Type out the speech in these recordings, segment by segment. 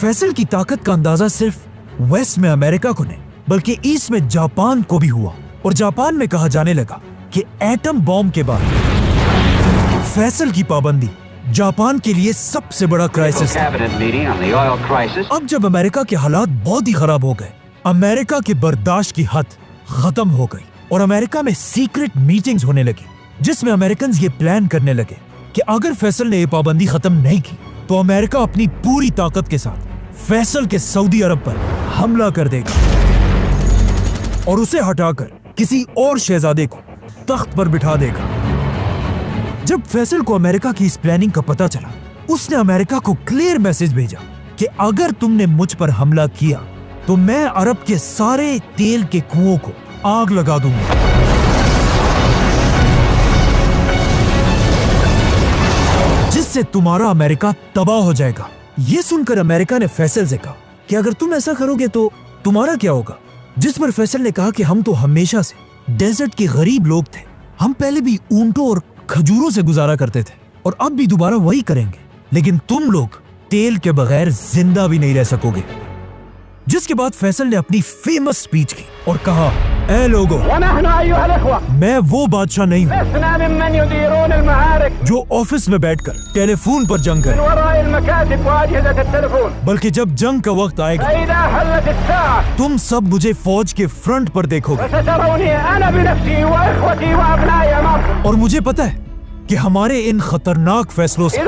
फैसल की ताकत का अंदाजा सिर्फ वेस्ट में अमेरिका को नहीं बल्कि ईस्ट में जापान को भी हुआ, और जापान में कहा जाने लगा कि एटम बॉम्ब के बाद फैसल की पाबंदी जापान के लिए सबसे बड़ा क्राइसिस था। अब जब अमेरिका के हालात बहुत ही खराब हो गए, अमेरिका की बर्दाश्त की हद खत्म हो गई और अमेरिका में सीक्रेट मीटिंग्स होने लगी, जिसमें अमेरिकन ये प्लान करने लगे कि अगर फैसल ने ये पाबंदी खत्म नहीं की तो अमेरिका अपनी पूरी ताकत के साथ फैसल के सऊदी अरब पर हमला कर देगा और उसे हटाकर किसी और शहजादे को तख्त पर बिठा देगा। जब फैसल को अमेरिका की इस प्लानिंग का पता चला, उसने अमेरिका को क्लियर मैसेज भेजा कि अगर तुमने मुझ पर हमला किया तो मैं अरब के सारे तेल के कुओं को आग लगा दूंगा। जिससे तुम्हारा अमेरिका तबाह हो जाएगा। ये सुनकर अमेरिका ने फैसल से कहा कि अगर तुम ऐसा करोगे तो तुम्हारा क्या होगा? जिस पर फैसल ने कहा कि हम तो हमेशा से डेजर्ट के गरीब लोग थे, हम पहले भी ऊंटों और खजूरों से गुजारा करते थे और अब भी दोबारा वही करेंगे, लेकिन तुम लोग तेल के बगैर जिंदा भी नहीं रह सकोगे। जिसके बाद फैसल ने अपनी फेमस स्पीच की और कहा, ऐ लोगों, मैं वो बादशाह नहीं हूँ जो ऑफिस में बैठकर टेलीफोन पर जंग करे, बल्कि जब जंग का वक्त आएगा तुम सब मुझे फौज के फ्रंट पर देखोगे और मुझे पता है कि हमारे इन खतरनाक फैसलों से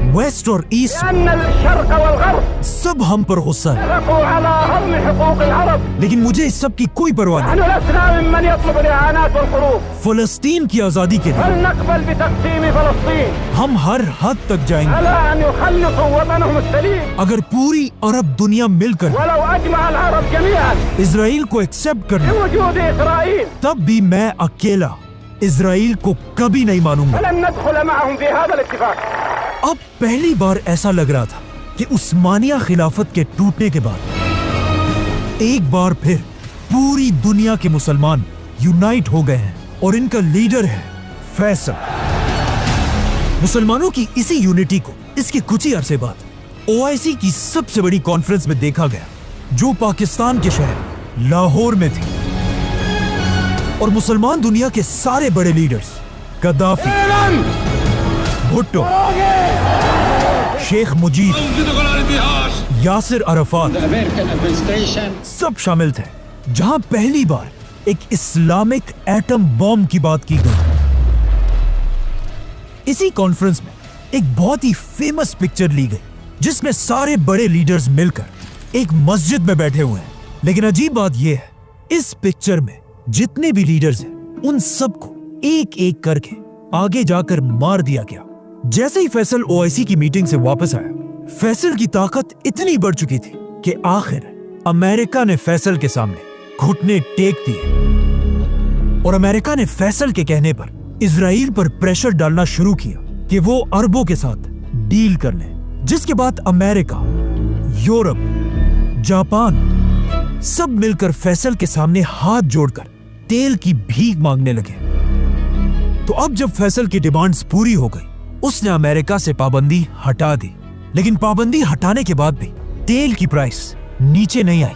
वेस्ट और ईस्ट सब हम पर गुस्सा है, लेकिन मुझे इस सब की कोई परवाह नहीं। फलस्तीन की आजादी के लिए हम हर हद तक जाएंगे। अगर पूरी अरब दुनिया मिलकर इजराइल को एक्सेप्ट कर ले, तब भी मैं अकेला इजराइल को कभी नहीं मानूंगा। अब पहली बार ऐसा लग रहा था कि उस्मानिया खिलाफत के टूटने के बाद एक बार फिर पूरी दुनिया के मुसलमान यूनाइट हो गए हैं और इनका लीडर है फैसल। मुसलमानों की इसी यूनिटी को इसके कुछ ही अरसे बाद ओआईसी की सबसे बड़ी कॉन्फ्रेंस में देखा गया, जो पाकिस्तान के शहर लाहौर में थी, और मुसलमान दुनिया के सारे बड़े लीडर्स गद्दाफी, भुट्टो, शेख मुजीब, यासिर अरफात सब शामिल थे, जहां पहली बार एक इस्लामिक एटम बॉम्ब की बात की गई। इसी कॉन्फ्रेंस में एक बहुत ही फेमस पिक्चर ली गई, जिसमें सारे बड़े लीडर्स मिलकर एक मस्जिद में बैठे हुए हैं। लेकिन अजीब बात यह है, इस पिक्चर में जितने भी लीडर्स हैं, उन सबको एक एक करके आगे जाकर मार दिया गया। जैसे ही फैसल ओआईसी की मीटिंग से वापस आया, फैसल की ताकत इतनी बढ़ चुकी थी कि आखिर अमेरिका ने फैसल के सामने घुटने टेक दिए और अमेरिका ने फैसल के कहने पर इजराइल पर प्रेशर डालना शुरू किया कि वो अरबों के साथ डील कर ले। जिसके बाद अमेरिका, यूरोप, जापान सब मिलकर फैसल के सामने हाथ जोड़कर तेल की भीख मांगने लगे। तो अब जब फैसल की डिमांड्स पूरी हो गई, उसने अमेरिका से पाबंदी हटा दी। लेकिन पाबंदी हटाने के बाद भी तेल की प्राइस नीचे नहीं आई